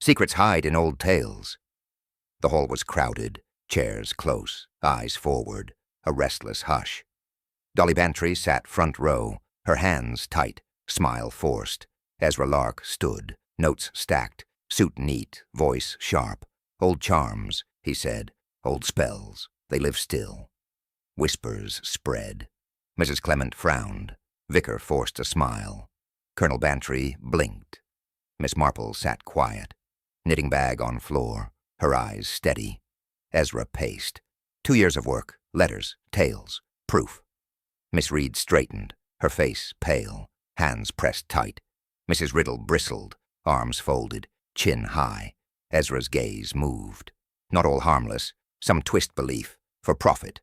Secrets hide in old tales. The hall was crowded, chairs close, eyes forward, a restless hush. Dolly Bantry sat front row, her hands tight, smile forced. Ezra Lark stood, notes stacked, suit neat, voice sharp. Old charms, he said, old spells, they live still. Whispers spread. Mrs. Clement frowned. Vicar forced a smile. Colonel Bantry blinked. Miss Marple sat quiet, knitting bag on floor, her eyes steady. Ezra paced. 2 years of work, letters, tales, proof. Miss Reed straightened, her face pale, hands pressed tight. Mrs. Riddle bristled, arms folded, chin high. Ezra's gaze moved. Not all harmless, some twist belief, for profit.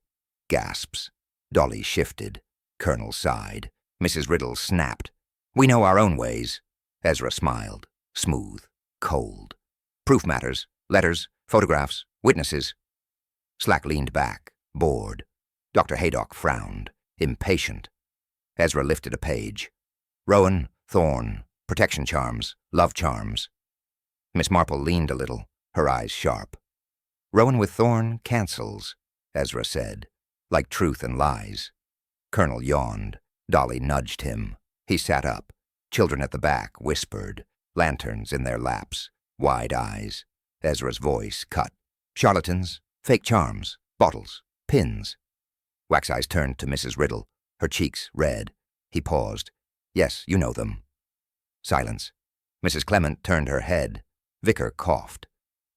Gasps. Dolly shifted. Colonel sighed. Mrs. Riddle snapped. We know our own ways. Ezra smiled, smooth, cold. Proof matters, letters, photographs, witnesses. Slack leaned back, bored. Dr. Haydock frowned, impatient. Ezra lifted a page. Rowan, Thorn, protection charms, love charms. Miss Marple leaned a little, her eyes sharp. Rowan with Thorn cancels, Ezra said, like truth and lies. Colonel yawned. Dolly nudged him. He sat up. Children at the back whispered, lanterns in their laps, wide eyes. Ezra's voice cut. Charlatans, fake charms, bottles, pins. Wax Eyes turned to Mrs. Riddle, her cheeks red. He paused. Yes, you know them. Silence. Mrs. Clement turned her head. Vicar coughed.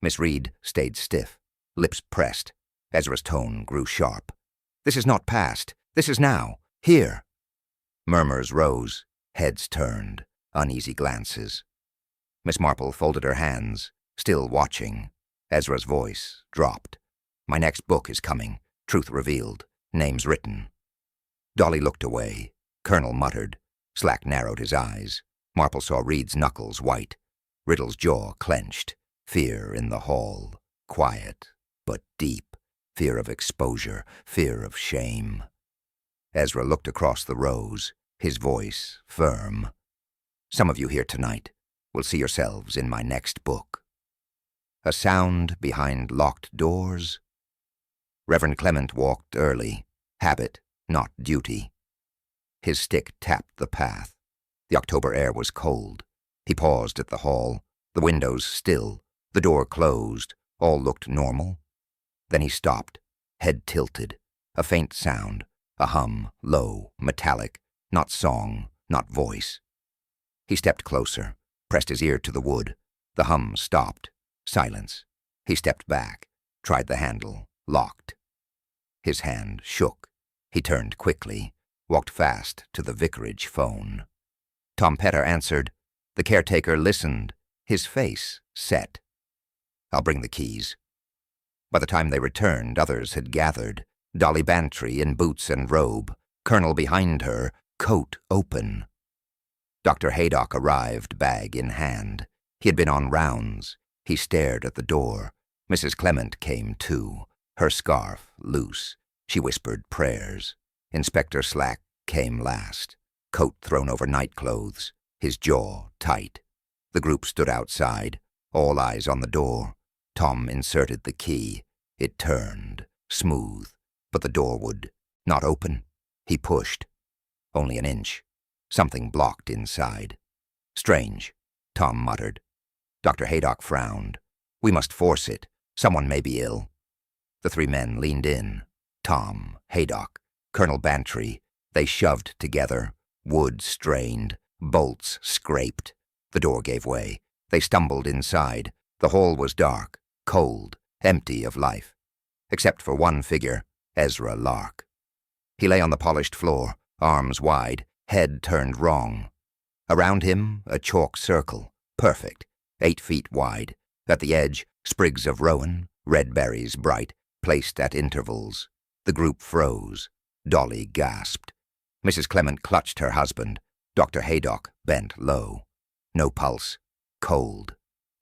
Miss Reed stayed stiff, lips pressed. Ezra's tone grew sharp. This is not past. This is now. Here. Murmurs rose. Heads turned. Uneasy glances. Miss Marple folded her hands, still watching. Ezra's voice dropped. My next book is coming. Truth revealed. Names written. Dolly looked away. Colonel muttered. Slack narrowed his eyes. Marple saw Reed's knuckles white. Riddle's jaw clenched. Fear in the hall. Quiet, but deep. Fear of exposure. Fear of shame. Ezra looked across the rows, his voice firm. Some of you here tonight will see yourselves in my next book. A sound behind locked doors. Reverend Clement walked early, habit, not duty. His stick tapped the path. The October air was cold. He paused at the hall, the windows still, the door closed, all looked normal. Then he stopped, head tilted, a faint sound, a hum, low, metallic, not song, not voice. He stepped closer, pressed his ear to the wood. The hum stopped. Silence. He stepped back, tried the handle, locked. His hand shook. He turned quickly, walked fast to the vicarage phone. Tom Petter answered. The caretaker listened, his face set. I'll bring the keys. By the time they returned, others had gathered. Dolly Bantry in boots and robe, Colonel behind her, coat open. Dr. Haydock arrived, bag in hand. He had been on rounds. He stared at the door. Mrs. Clement came too, her scarf loose. She whispered prayers. Inspector Slack came last, coat thrown over nightclothes, his jaw tight. The group stood outside, all eyes on the door. Tom inserted the key. It turned, smooth, but the door would not open. He pushed. Only an inch. Something blocked inside. Strange, Tom muttered. Dr. Haydock frowned. We must force it. Someone may be ill. The three men leaned in. Tom, Haydock, Colonel Bantry. They shoved together. Wood strained. Bolts scraped. The door gave way. They stumbled inside. The hall was dark, cold, empty of life. Except for one figure, Ezra Lark. He lay on the polished floor, arms wide, head turned wrong. Around him, a chalk circle, perfect, 8 feet wide. At the edge, sprigs of rowan, red berries bright, placed at intervals. The group froze. Dolly gasped. Mrs. Clement clutched her husband. Dr. Haydock bent low. No pulse. Cold.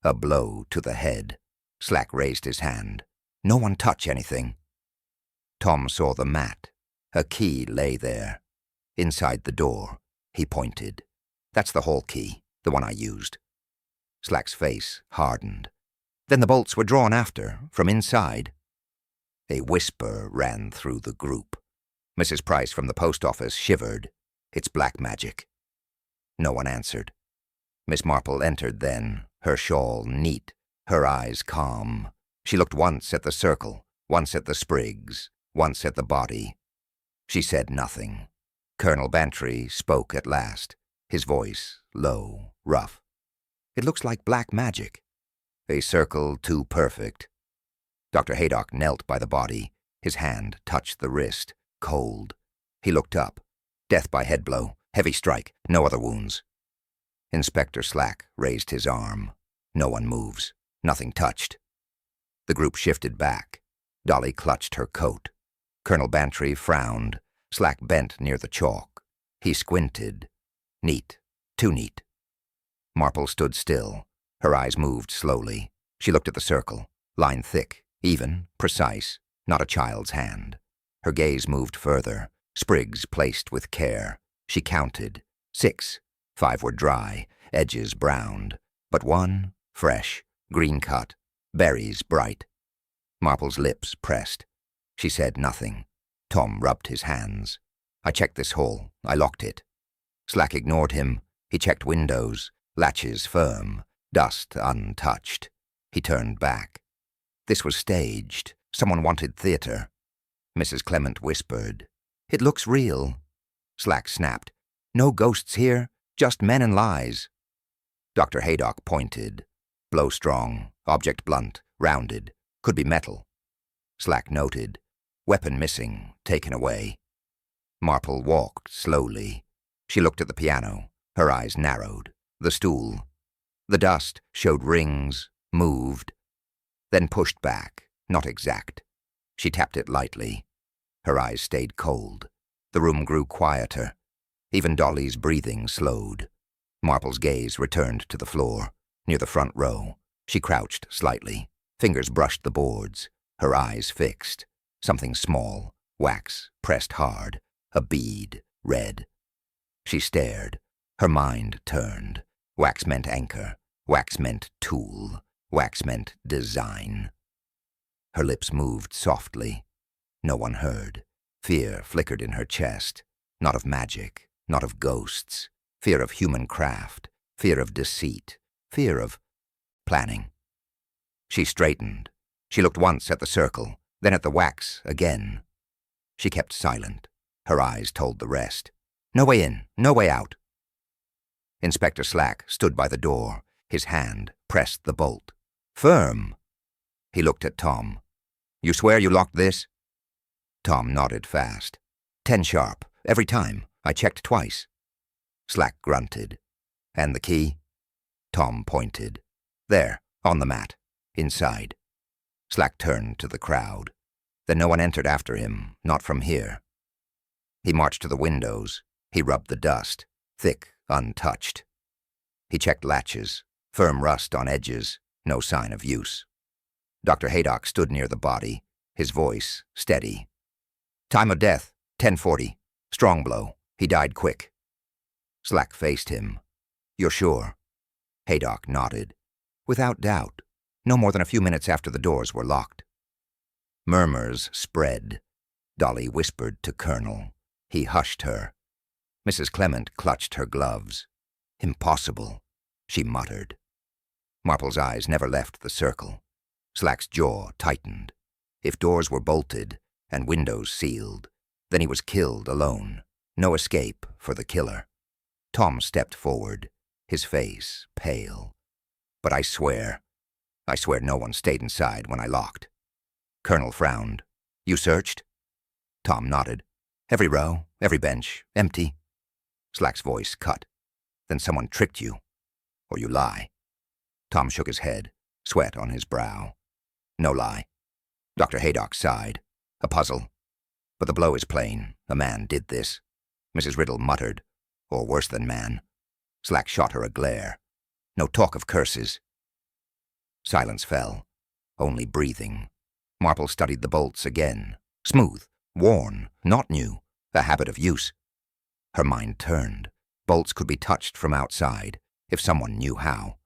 A blow to the head. Slack raised his hand. No one touch anything. Tom saw the mat. A key lay there. Inside the door. He pointed. That's the hall key, the one I used. Slack's face hardened. Then the bolts were drawn after, from inside. A whisper ran through the group. Mrs. Price from the post office shivered. It's black magic. No one answered. Miss Marple entered then, her shawl neat, her eyes calm. She looked once at the circle, once at the sprigs, once at the body. She said nothing. Colonel Bantry spoke at last, his voice low, rough. It looks like black magic. A circle too perfect. Dr. Haydock knelt by the body. His hand touched the wrist, cold. He looked up. Death by head blow, heavy strike, no other wounds. Inspector Slack raised his arm. No one moves. Nothing touched. The group shifted back. Dolly clutched her coat. Colonel Bantry frowned. Slack bent near the chalk. He squinted. Neat. Too neat. Marple stood still. Her eyes moved slowly. She looked at the circle. Line thick, even, precise, not a child's hand. Her gaze moved further. Sprigs placed with care. She counted. 6. 5 were dry, edges browned. But one, fresh, green cut, berries bright. Marple's lips pressed. She said nothing. Tom rubbed his hands. I checked this hole. I locked it. Slack ignored him. He checked windows, latches firm, dust untouched. He turned back. This was staged. Someone wanted theater. Mrs. Clement whispered, It looks real. Slack snapped. No ghosts here, just men and lies. Dr. Haydock pointed. Blow strong, object blunt, rounded, could be metal. Slack noted. Weapon missing, taken away. Marple walked slowly. She looked at the piano. Her eyes narrowed. The stool. The dust showed rings, moved, then pushed back, not exact. She tapped it lightly. Her eyes stayed cold. The room grew quieter. Even Dolly's breathing slowed. Marple's gaze returned to the floor. Near the front row, she crouched slightly. Fingers brushed the boards. Her eyes fixed. Something small, wax pressed hard. A bead, red. She stared. Her mind turned. Wax meant anchor. Wax meant tool. Wax meant design. Her lips moved softly. No one heard. Fear flickered in her chest. Not of magic, not of ghosts. Fear of human craft. Fear of deceit. Fear of planning. She straightened. She looked once at the circle, then at the wax again. She kept silent. Her eyes told the rest. No way in, no way out. Inspector Slack stood by the door. His hand pressed the bolt. Firm. He looked at Tom. You swear you locked this? Tom nodded fast. 10 sharp, every time. I checked twice. Slack grunted. And the key? Tom pointed. There, on the mat, inside. Slack turned to the crowd. Then no one entered after him, not from here. He marched to the windows. He rubbed the dust, thick, untouched. He checked latches, firm rust on edges, no sign of use. Dr. Haydock stood near the body, his voice steady. Time of death, 10:40. Strong blow. He died quick. Slack faced him. You're sure? Haydock nodded. Without doubt. No more than a few minutes after the doors were locked. Murmurs spread. Dolly whispered to Colonel. He hushed her. Mrs. Clement clutched her gloves. Impossible, she muttered. Marple's eyes never left the circle. Slack's jaw tightened. If doors were bolted and windows sealed, then he was killed alone. No escape for the killer. Tom stepped forward, his face pale. But I swear no one stayed inside when I locked. Colonel frowned. You searched? Tom nodded. Every row, every bench, empty. Slack's voice cut. Then someone tricked you. Or you lie. Tom shook his head, sweat on his brow. No lie. Dr. Haydock sighed. A puzzle. But the blow is plain. A man did this. Mrs. Riddle muttered. Or worse than man. Slack shot her a glare. No talk of curses. Silence fell. Only breathing. Marple studied the bolts again. Smooth. Worn. Not new. A habit of use. Her mind turned. Bolts could be touched from outside, if someone knew how.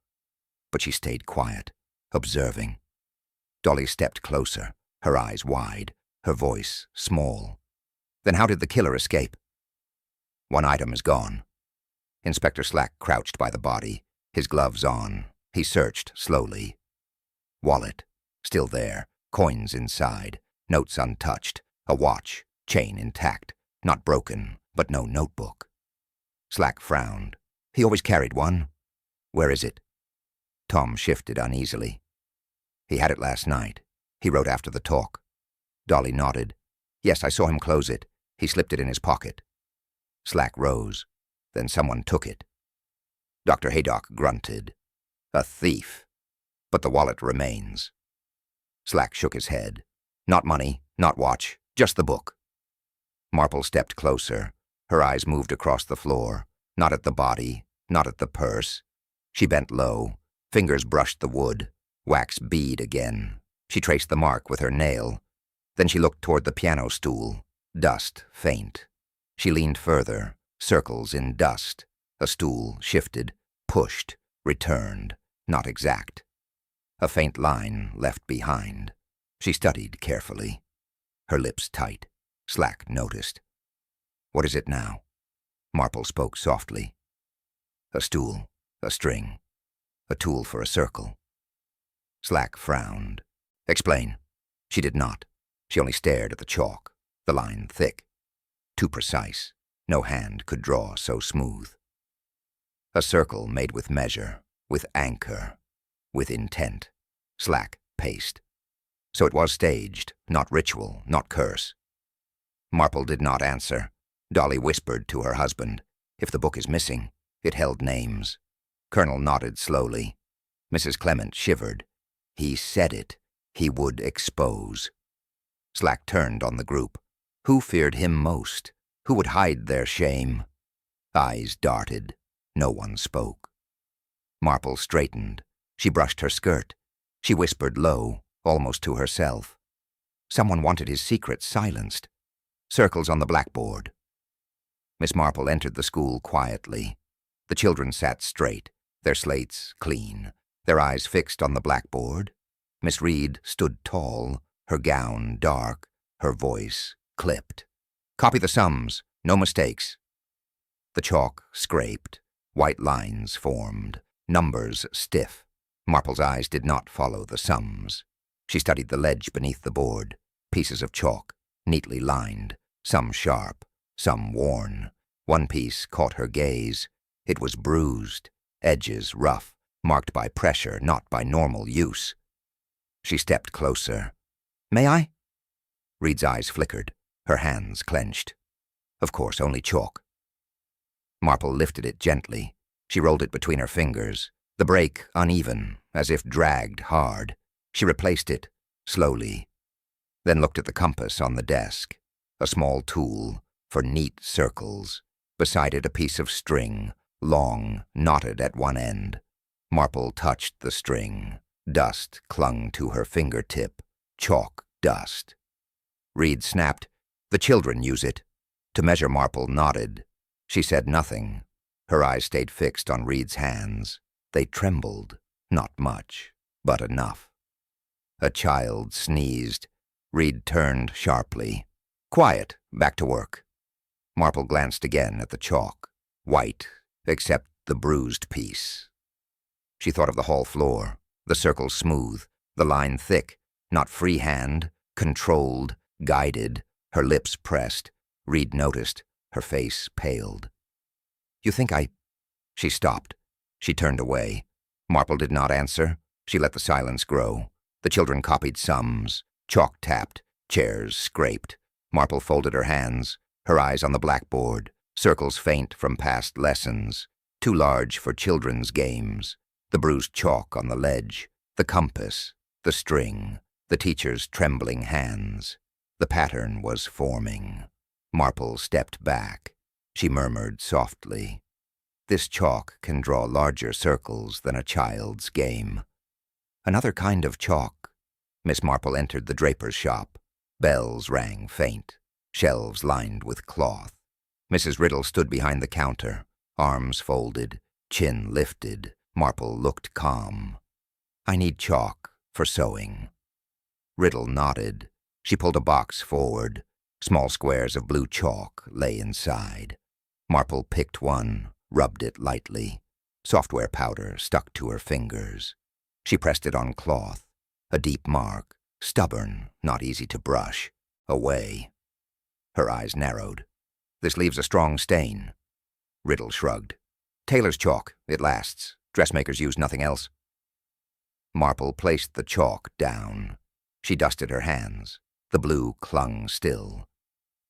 but she stayed quiet, observing. Dolly stepped closer, her eyes wide, her voice small. Then how did the killer escape? One item is gone. Inspector Slack crouched by the body, his gloves on. He searched slowly. Wallet, still there, coins inside, notes untouched, a watch, chain intact, not broken, but no notebook. Slack frowned. He always carried one. Where is it? Tom shifted uneasily. He had it last night. He wrote after the talk. Dolly nodded. Yes, I saw him close it. He slipped it in his pocket. Slack rose. Then someone took it. Dr. Haydock grunted. A thief. But the wallet remains. Slack shook his head. Not money, not watch, just the book. Marple stepped closer. Her eyes moved across the floor, not at the body, not at the purse. She bent low. Fingers brushed the wood. Wax bead again. She traced the mark with her nail. Then she looked toward the piano stool. Dust, faint. She leaned further. Circles in dust. A stool shifted, pushed, returned, not exact. A faint line left behind. She studied carefully. Her lips tight. Slack noticed. What is it now? Marple spoke softly. A stool, a string, a tool for a circle. Slack frowned. Explain. She did not. She only stared at the chalk, the line thick. Too precise. No hand could draw so smooth. A circle made with measure, with anchor, with intent. Slack paced. So it was staged, not ritual, not curse. Marple did not answer. Dolly whispered to her husband. If the book is missing, it held names. Colonel nodded slowly. Mrs. Clement shivered. He said it. He would expose. Slack turned on the group. Who feared him most? Who would hide their shame? Eyes darted. No one spoke. Marple straightened. She brushed her skirt. She whispered low, almost to herself. Someone wanted his secret silenced. Circles on the blackboard. Miss Marple entered the school quietly. The children sat straight, their slates clean, their eyes fixed on the blackboard. Miss Reed stood tall, her gown dark, her voice clipped. Copy the sums, no mistakes. The chalk scraped, white lines formed, numbers stiff. Marple's eyes did not follow the sums. She studied the ledge beneath the board, pieces of chalk, neatly lined, some sharp, some worn. One piece caught her gaze. It was bruised, edges rough, marked by pressure, not by normal use. She stepped closer. May I? Reed's eyes flickered, her hands clenched. Of course, only chalk. Marple lifted it gently. She rolled it between her fingers, the break uneven, as if dragged hard. She replaced it, slowly, then looked at the compass on the desk, a small tool for neat circles. Beside it a piece of string, long, knotted at one end. Marple touched the string. Dust clung to her fingertip, chalk dust. Reed snapped, The children use it. To measure. Marple nodded. She said nothing. Her eyes stayed fixed on Reed's hands. They trembled, not much, but enough. A child sneezed. Reed turned sharply. Quiet, back to work. Marple glanced again at the chalk. White, except the bruised piece. She thought of the hall floor, the circle smooth, the line thick, not freehand, controlled, guided, her lips pressed. Reed noticed, her face paled. You think I... She stopped. She turned away. Marple did not answer. She let the silence grow. The children copied sums. Chalk tapped. Chairs scraped. Marple folded her hands, her eyes on the blackboard, circles faint from past lessons, too large for children's games. The bruised chalk on the ledge, the compass, the string, the teacher's trembling hands. The pattern was forming. Marple stepped back. She murmured softly, This chalk can draw larger circles than a child's game. Another kind of chalk. Miss Marple entered the draper's shop. Bells rang faint, shelves lined with cloth. Mrs. Riddle stood behind the counter, arms folded, chin lifted. Marple looked calm. I need chalk for sewing. Riddle nodded. She pulled a box forward. Small squares of blue chalk lay inside. Marple picked one, rubbed it lightly. Software powder stuck to her fingers. She pressed it on cloth. A deep mark, stubborn, not easy to brush. Away. Her eyes narrowed. This leaves a strong stain. Riddle shrugged. Tailor's chalk. It lasts. Dressmakers use nothing else. Marple placed the chalk down. She dusted her hands. The blue clung still.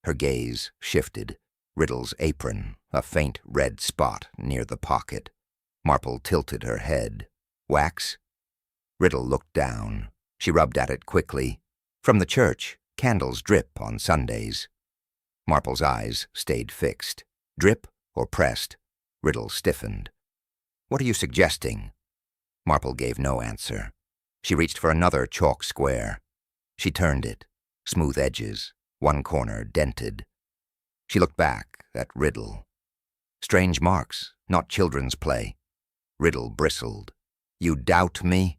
Her gaze shifted. Riddle's apron, a faint red spot near the pocket. Marple tilted her head. Wax? Riddle looked down. She rubbed at it quickly. From the church, candles drip on Sundays. Marple's eyes stayed fixed. Drip or pressed? Riddle stiffened. What are you suggesting? Marple gave no answer. She reached for another chalk square. She turned it. Smooth edges, one corner dented. She looked back at Riddle. Strange marks, not children's play. Riddle bristled. You doubt me?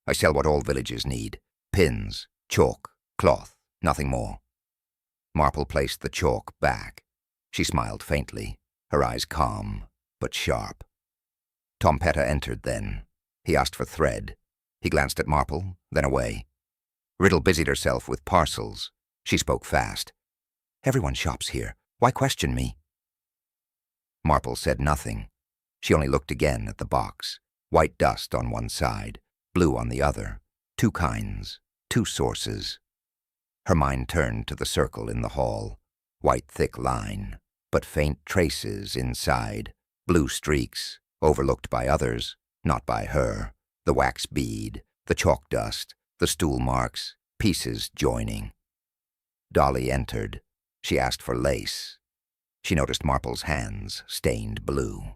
I sell what all villages need. Pins, chalk, cloth, nothing more. Marple placed the chalk back. She smiled faintly, her eyes calm, but sharp. Tom Pettit entered then. He asked for thread. He glanced at Marple, then away. Riddle busied herself with parcels. She spoke fast. Everyone shops here. Why question me? Marple said nothing. She only looked again at the box. White dust on one side, blue on the other. Two kinds, two sources. Her mind turned to the circle in the hall. White thick line, but faint traces inside. Blue streaks, overlooked by others, not by her. The wax bead, the chalk dust, the stool marks, pieces joining. Dolly entered. She asked for lace. She noticed Marple's hands stained blue.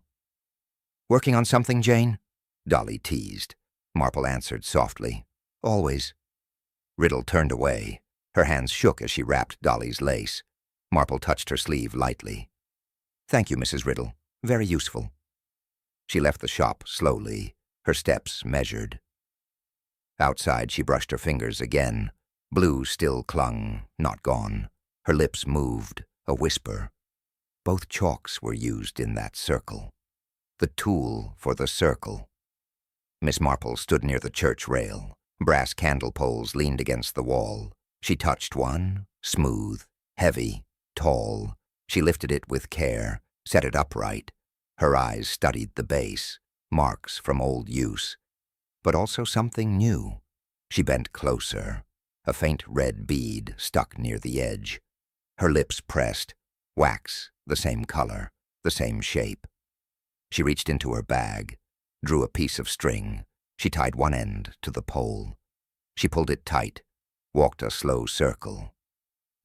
Working on something, Jane? Dolly teased. Marple answered softly. Always. Riddle turned away. Her hands shook as she wrapped Dolly's lace. Marple touched her sleeve lightly. Thank you, Mrs. Riddle. Very useful. She left the shop slowly, her steps measured. Outside, she brushed her fingers again. Blue still clung, not gone. Her lips moved, a whisper. Both chalks were used in that circle. The tool for the circle. Miss Marple stood near the church rail. Brass candle poles leaned against the wall. She touched one, smooth, heavy, tall. She lifted it with care, set it upright. Her eyes studied the base, marks from old use, but also something new. She bent closer. A faint red bead stuck near the edge. Her lips pressed. Wax, the same color, the same shape. She reached into her bag, drew a piece of string. She tied one end to the pole. She pulled it tight, walked a slow circle.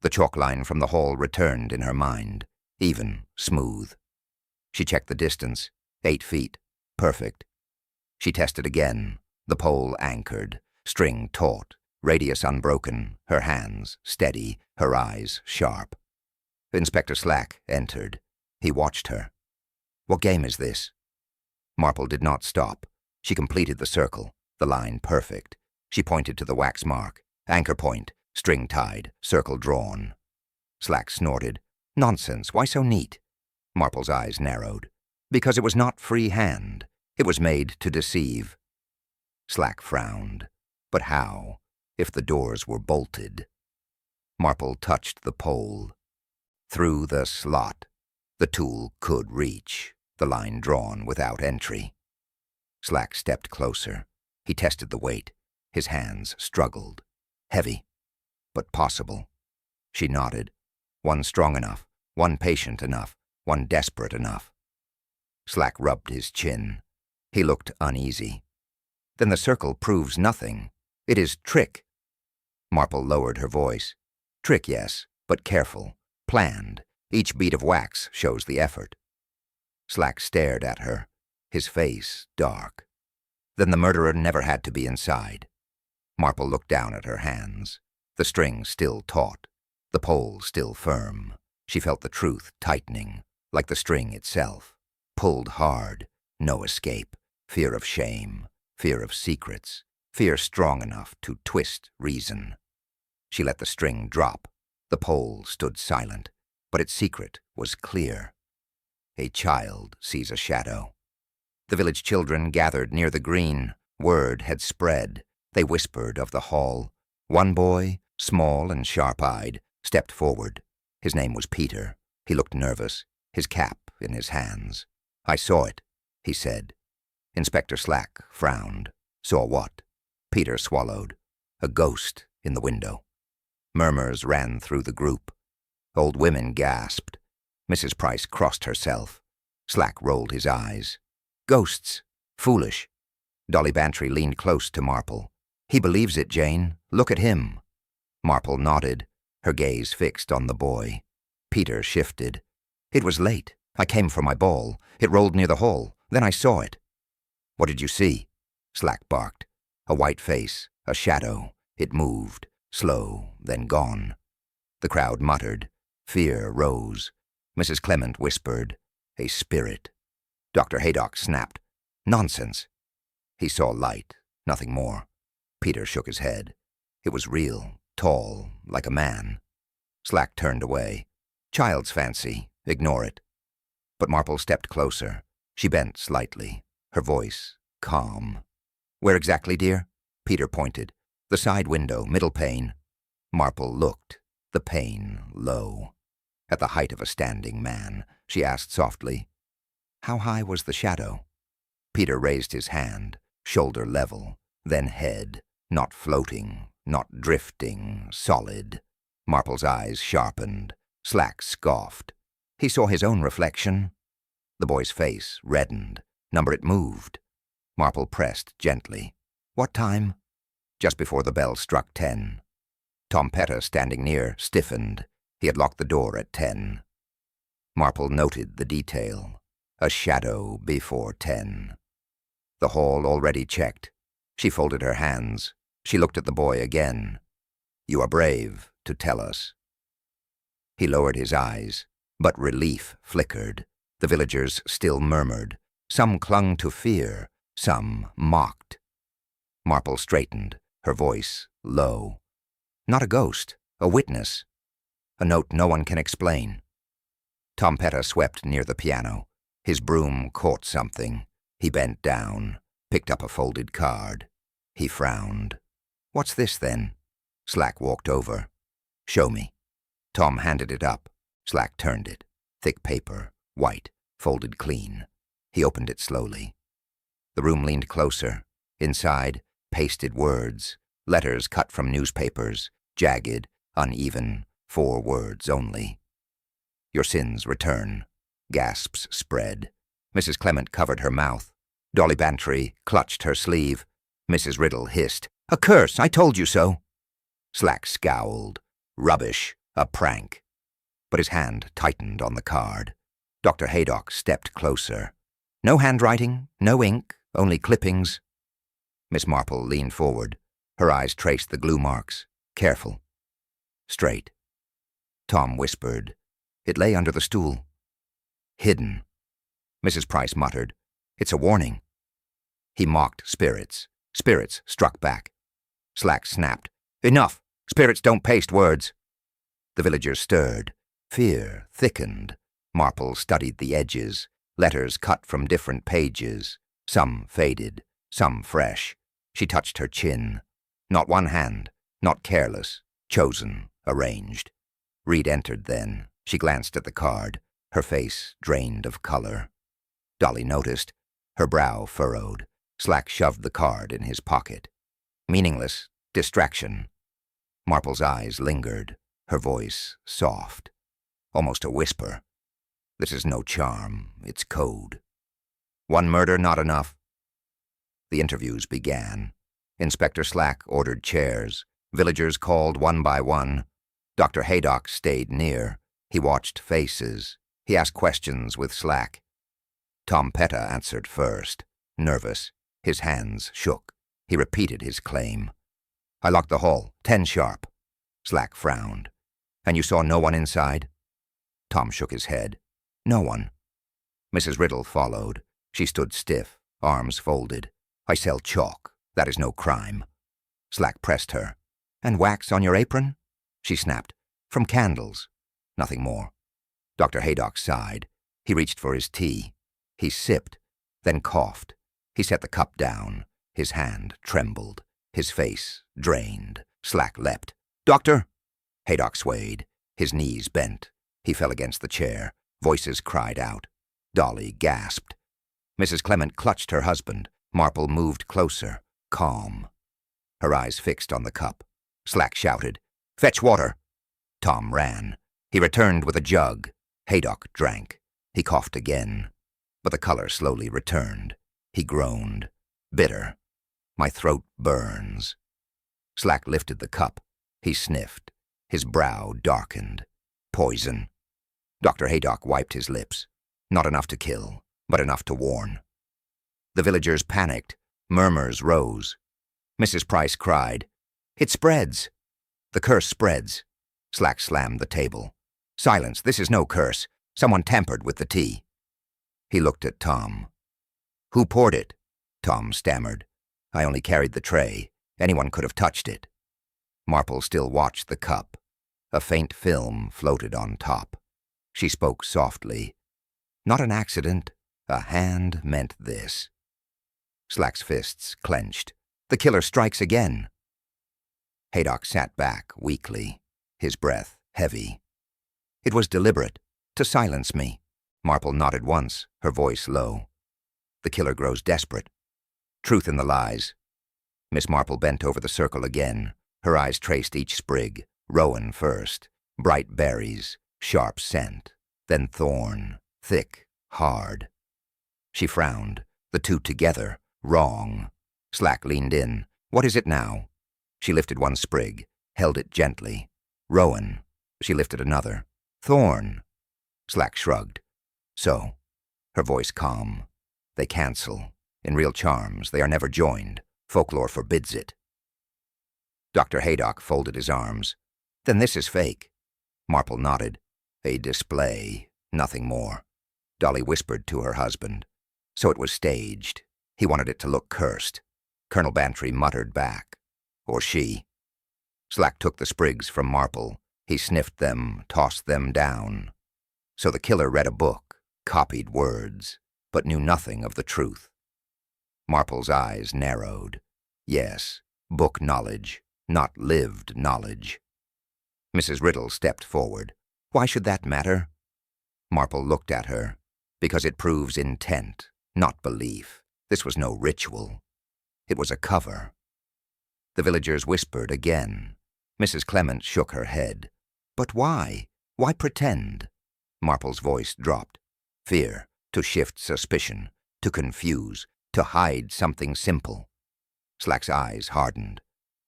The chalk line from the hall returned in her mind, even, smooth. She checked the distance, 8 feet, perfect. She tested again, the pole anchored, string taut, radius unbroken, her hands steady, her eyes sharp. Inspector Slack entered. He watched her. What game is this? Marple did not stop. She completed the circle, the line perfect. She pointed to the wax mark. Anchor point, string tied, circle drawn. Slack snorted. Nonsense, why so neat? Marple's eyes narrowed. Because it was not free hand. It was made to deceive. Slack frowned. But how, if the doors were bolted? Marple touched the pole. Through the slot, the tool could reach, the line drawn without entry. Slack stepped closer. He tested the weight. His hands struggled. Heavy, but possible. She nodded. One strong enough, one patient enough, one desperate enough. Slack rubbed his chin. He looked uneasy. Then the circle proves nothing. It is trick. Marple lowered her voice. Trick, yes, but careful, planned. Each bead of wax shows the effort. Slack stared at her, his face dark. Then the murderer never had to be inside. Marple looked down at her hands. The string still taut, the pole still firm. She felt the truth tightening, like the string itself. Pulled hard, no escape, fear of shame, fear of secrets, fear strong enough to twist reason. She let the string drop. The pole stood silent, but its secret was clear. A child sees a shadow. The village children gathered near the green. Word had spread. They whispered of the hall. One boy, small and sharp-eyed, stepped forward. His name was Peter. He looked nervous, his cap in his hands. "I saw it," he said. Inspector Slack frowned. "Saw what?" Peter swallowed. "A ghost in the window." Murmurs ran through the group. Old women gasped. Mrs. Price crossed herself. Slack rolled his eyes. "Ghosts. Foolish." Dolly Bantry leaned close to Marple. "He believes it, Jane. Look at him." Marple nodded, her gaze fixed on the boy. Peter shifted. "It was late. I came from my ball. It rolled near the hall. Then I saw it." "What did you see?" Slack barked. "A white face, a shadow. It moved, slow, then gone." The crowd muttered. Fear rose. Mrs. Clement whispered, "A spirit." Dr. Haydock snapped, "Nonsense." He saw light, nothing more. Peter shook his head. It was real, tall, like a man. Slack turned away. "Child's fancy. Ignore it." But Marple stepped closer. She bent slightly, her voice calm. "Where exactly, dear?" Peter pointed. "The side window, middle pane." Marple looked, the pane low. At the height of a standing man, she asked softly, "How high was the shadow?" Peter raised his hand, shoulder level, then head, not floating, not drifting, solid. Marple's eyes sharpened. Slack scoffed. He saw his own reflection. The boy's face reddened. Number it moved. Marple pressed gently. "What time?" "Just before the bell struck 10. Tom Pettit, standing near, stiffened. He had locked the door at 10. Marple noted the detail. A shadow before 10. The hall already checked. She folded her hands. She looked at the boy again. "You are brave to tell us." He lowered his eyes, but relief flickered. The villagers still murmured. Some clung to fear, some mocked. Marple straightened, her voice low. "Not a ghost, a witness. A note no one can explain." Tom Pettit swept near the piano. His broom caught something. He bent down, picked up a folded card. He frowned. "What's this, then?" Slack walked over. "Show me." Tom handed it up. Slack turned it. Thick paper, white, folded clean. He opened it slowly. The room leaned closer. Inside, pasted words, letters cut from newspapers, jagged, uneven, 4 words only. "Your sins return." Gasps spread. Mrs. Clement covered her mouth. Dolly Bantry clutched her sleeve. Mrs. Riddle hissed, "A curse! I told you so." Slack scowled. Rubbish. A prank. But his hand tightened on the card. Dr. Haydock stepped closer. "No handwriting, no ink, only clippings." Miss Marple leaned forward. Her eyes traced the glue marks. "Careful." "Straight." Tom whispered. "It lay under the stool." "Hidden." Mrs. Price muttered, "It's a warning." He mocked spirits. Spirits struck back. Slack snapped, "Enough! Spirits don't paste words." The villagers stirred. Fear thickened. Marple studied the edges, letters cut from different pages, some faded, some fresh. She touched her chin. Not one hand, not careless, chosen, arranged. Reed entered then. She glanced at the card, her face drained of color. Dolly noticed, her brow furrowed. Slack shoved the card in his pocket. Meaningless, distraction. Marple's eyes lingered, her voice soft, almost a whisper. "This is no charm, it's code." "One murder not enough." The interviews began. Inspector Slack ordered chairs. Villagers called one by one. Dr. Haydock stayed near. He watched faces. He asked questions with Slack. Tom Pettit answered first, nervous. His hands shook. He repeated his claim. "I locked the hall, 10 sharp." Slack frowned. "And you saw no one inside?" Tom shook his head. "No one." Mrs. Riddle followed. She stood stiff, arms folded. "I sell chalk. That is no crime. Slack pressed her. And wax on your apron? She snapped. From candles. Nothing more. Dr. Haydock sighed. He reached for his tea. He sipped, then coughed. He set the cup down. His hand trembled. His face drained. Slack leapt. Doctor! Haydock swayed. His knees bent. He fell against the chair. Voices cried out. Dolly gasped. Mrs. Clement clutched her husband. Marple moved closer, calm. Her eyes fixed on the cup. Slack shouted, Fetch water! Tom ran. He returned with a jug. Haydock drank. He coughed again. But the color slowly returned. He groaned. Bitter. My throat burns. Slack lifted the cup. He sniffed. His brow darkened. Poison. Dr. Haydock wiped his lips. Not enough to kill, but enough to warn. The villagers panicked. Murmurs rose. Mrs. Price cried, It spreads. The curse spreads. Slack slammed the table. Silence, this is no curse. Someone tampered with the tea. He looked at Tom. Who poured it? Tom stammered. I only carried the tray. Anyone could have touched it. Marple still watched the cup. A faint film floated on top. She spoke softly. Not an accident. A hand meant this. Slack's fists clenched. The killer strikes again. Haydock sat back weakly, his breath heavy. It was deliberate, to silence me. Marple nodded once, her voice low. The killer grows desperate. Truth in the lies. Miss Marple bent over the circle again. Her eyes traced each sprig. Rowan first. Bright berries. Sharp scent. Then thorn. Thick. Hard. She frowned. The two together. Wrong. Slack leaned in. What is it now? She lifted one sprig. Held it gently. Rowan. She lifted another. Thorn. Slack shrugged. So. Her voice calm. They cancel. In real charms, they are never joined. Folklore forbids it. Dr. Haydock folded his arms. Then this is fake. Marple nodded. A display, nothing more. Dolly whispered to her husband. So it was staged. He wanted it to look cursed. Colonel Bantry muttered back. Or she. Slack took the sprigs from Marple. He sniffed them, tossed them down. So the killer read a book, copied words, but knew nothing of the truth. Marple's eyes narrowed. Yes, book knowledge, not lived knowledge. Mrs. Riddle stepped forward. Why should that matter? Marple looked at her. Because it proves intent, not belief. This was no ritual. It was a cover. The villagers whispered again. Mrs. Clement shook her head. But why? Why pretend? Marple's voice dropped. Fear, to shift suspicion, to confuse, to hide something simple. Slack's eyes hardened.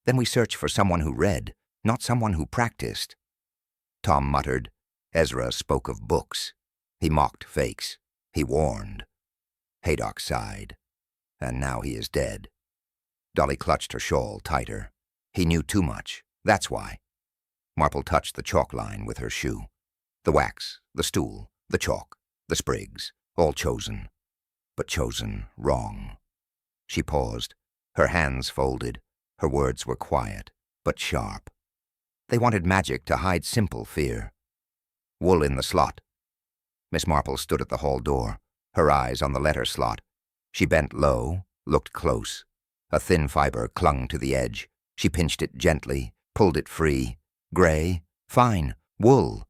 Then we search for someone who read, not someone who practiced. Tom muttered. Ezra spoke of books. He mocked fakes. He warned. Haydock sighed. And now he is dead. Dolly clutched her shawl tighter. He knew too much. That's why. Marple touched the chalk line with her shoe. The wax, the stool, the chalk, the sprigs, all chosen. But chosen wrong. She paused. Her hands folded. Her words were quiet, but sharp. They wanted magic to hide simple fear. Wool in the slot. Miss Marple stood at the hall door, her eyes on the letter slot. She bent low, looked close. A thin fiber clung to the edge. She pinched it gently, pulled it free. Gray? Fine. Wool.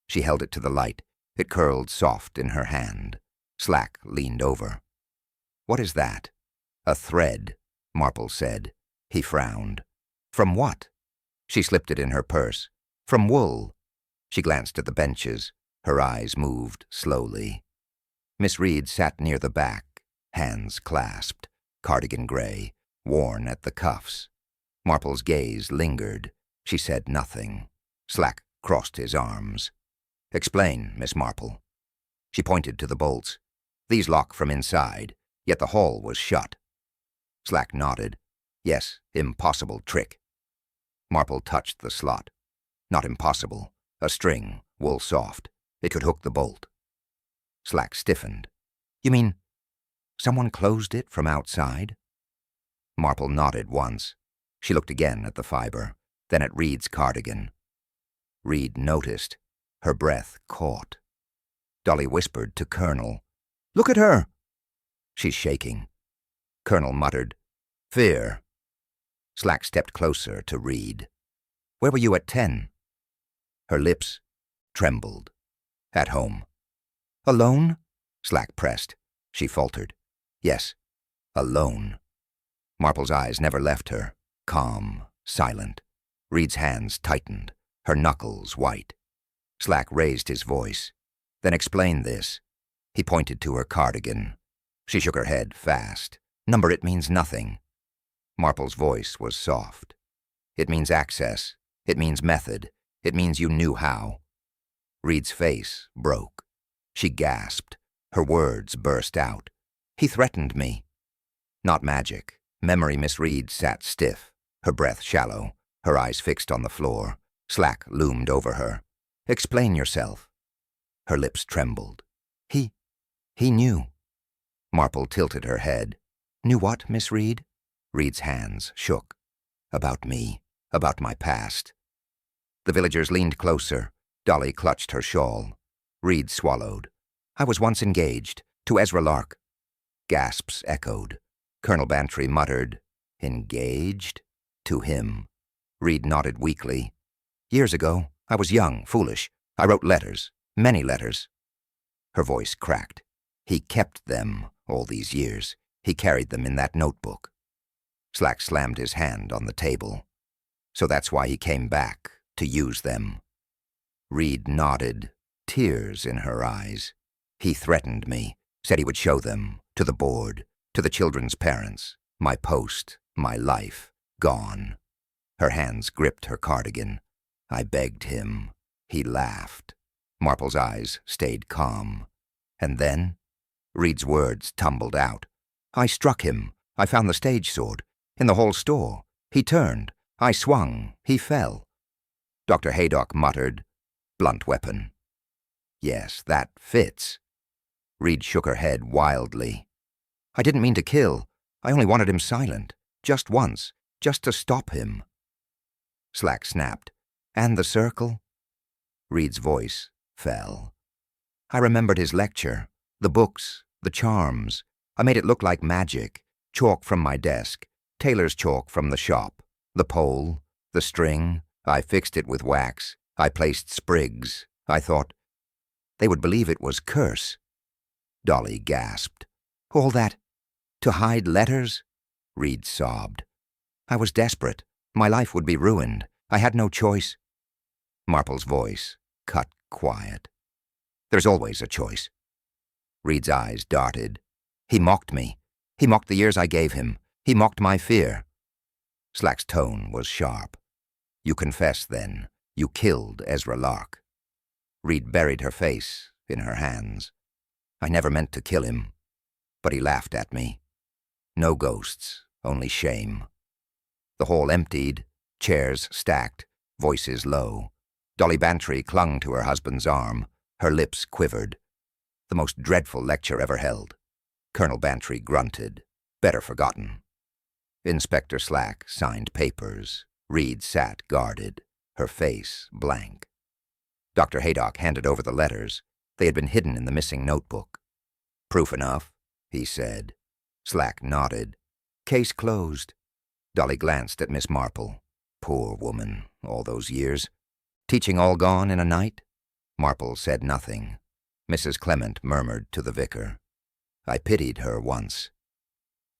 She held it to the light. It curled soft in her hand. Slack leaned over. What is that? A thread, Marple said. He frowned. From what? She slipped it in her purse. From wool. She glanced at the benches. Her eyes moved slowly. Miss Reed sat near the back, hands clasped, cardigan gray, worn at the cuffs. Marple's gaze lingered. She said nothing. Slack crossed his arms. Explain, Miss Marple. She pointed to the bolts. These lock from inside, yet the hall was shut. Slack nodded. Yes, impossible trick. Marple touched the slot. Not impossible. A string, wool soft. It could hook the bolt. Slack stiffened. You mean, someone closed it from outside? Marple nodded once. She looked again at the fiber, then at Reed's cardigan. Reed noticed. Her breath caught. Dolly whispered to Colonel, "Look at her!" "She's shaking." Colonel muttered, "Fear." Slack stepped closer to Reed. "Where were you at 10? Her lips trembled. "At home." "Alone?" Slack pressed. She faltered. "Yes, alone." Marple's eyes never left her, calm, silent. Reed's hands tightened, her knuckles white. Slack raised his voice, then explained this. He pointed to her cardigan. She shook her head fast. "Number it means nothing." Marple's voice was soft. "It means access. It means method. It means you knew how." Reed's face broke. She gasped. Her words burst out. "He threatened me." Not magic. Memory Miss Reed sat stiff, her breath shallow, her eyes fixed on the floor. Slack loomed over her. "Explain yourself." Her lips trembled. He knew." Marple tilted her head. "Knew what, Miss Reed?" Reed's hands shook. "About me, about my past." The villagers leaned closer. Dolly clutched her shawl. Reed swallowed. "I was once engaged, to Ezra Lark." Gasps echoed. Colonel Bantry muttered, "Engaged? To him." Reed nodded weakly. "Years ago, I was young, foolish. I wrote letters, many letters." Her voice cracked. "He kept them all these years. He carried them in that notebook." Slack slammed his hand on the table. "So that's why he came back, to use them." Reed nodded, tears in her eyes. "He threatened me, said he would show them, to the board, to the children's parents. My post, my life, gone." Her hands gripped her cardigan. "I begged him." He laughed. Marple's eyes stayed calm. "And then?" Reed's words tumbled out. "I struck him. I found the stage sword. In the hall store. He turned. I swung. He fell." Dr. Haydock muttered, "Blunt weapon." "Yes, that fits." Reed shook her head wildly. "I didn't mean to kill. I only wanted him silent. Just once. Just to stop him." Slack snapped. "And the circle?" Reed's voice fell. "I remembered his lecture. The books. The charms. I made it look like magic. Chalk from my desk. Tailor's chalk from the shop. The pole. The string. I fixed it with wax. I placed sprigs. I thought they would believe it was curse." Dolly gasped. "All that to hide letters?" Reed sobbed. "I was desperate. My life would be ruined. I had no choice." Marple's voice cut quiet. "There's always a choice." Reed's eyes darted. "He mocked me. He mocked the years I gave him. He mocked my fear." Slack's tone was sharp. "You confess, then. You killed Ezra Lark." Reed buried her face in her hands. "I never meant to kill him. But he laughed at me. No ghosts, only shame." The hall emptied, chairs stacked, voices low. Dolly Bantry clung to her husband's arm. Her lips quivered. The most dreadful lecture ever held. Colonel Bantry grunted. Better forgotten. Inspector Slack signed papers. Reed sat guarded, her face blank. Dr. Haydock handed over the letters. They had been hidden in the missing notebook. "Proof enough," he said. Slack nodded. "Case closed." Dolly glanced at Miss Marple. Poor woman, all those years. Teaching all gone in a night? Marple said nothing. Mrs. Clement murmured to the vicar. "I pitied her once."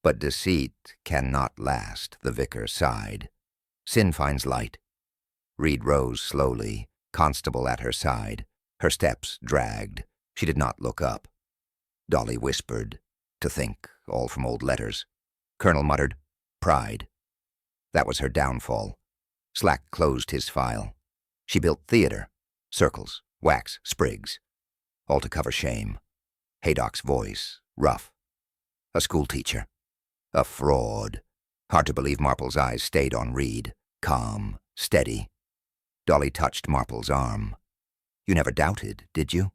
"But deceit cannot last," the vicar sighed. "Sin finds light." Reed rose slowly, Constable at her side. Her steps dragged. She did not look up. Dolly whispered, "To think, all from old letters." Colonel muttered, "Pride." That was her downfall. Slack closed his file. She built theater, circles, wax, sprigs, all to cover shame. Haydock's voice, rough. A schoolteacher. A fraud. Hard to believe Marple's eyes stayed on Reed, calm, steady. Dolly touched Marple's arm. "You never doubted, did you?"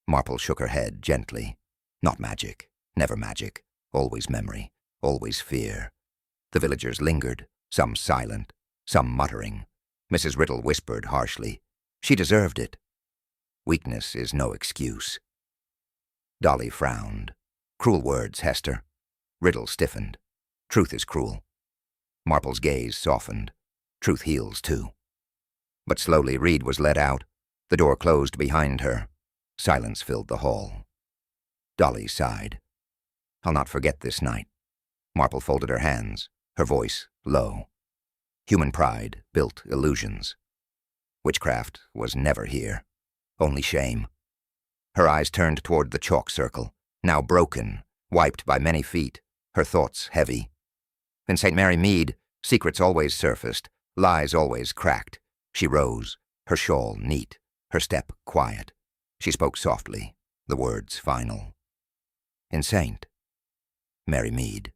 Marple shook her head gently. "Not magic. Never magic. Always memory. Always fear. The villagers lingered, some silent, some muttering. Mrs. Riddle whispered harshly, "She deserved it." Weakness is no excuse. Dolly frowned. "Cruel words, Hester." Riddle stiffened. "Truth is cruel." Marple's gaze softened. "Truth heals, too." But slowly Reed was let out. The door closed behind her. Silence filled the hall. Dolly sighed. "I'll not forget this night." Marple folded her hands, her voice low. Human pride built illusions. Witchcraft was never here. Only shame. Her eyes turned toward the chalk circle, now broken, wiped by many feet, her thoughts heavy. In St. Mary Mead, secrets always surfaced, lies always cracked. She rose, her shawl neat, her step quiet. She spoke softly, the words final. "In St. Mary Mead,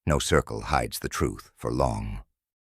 no circle hides the truth for long."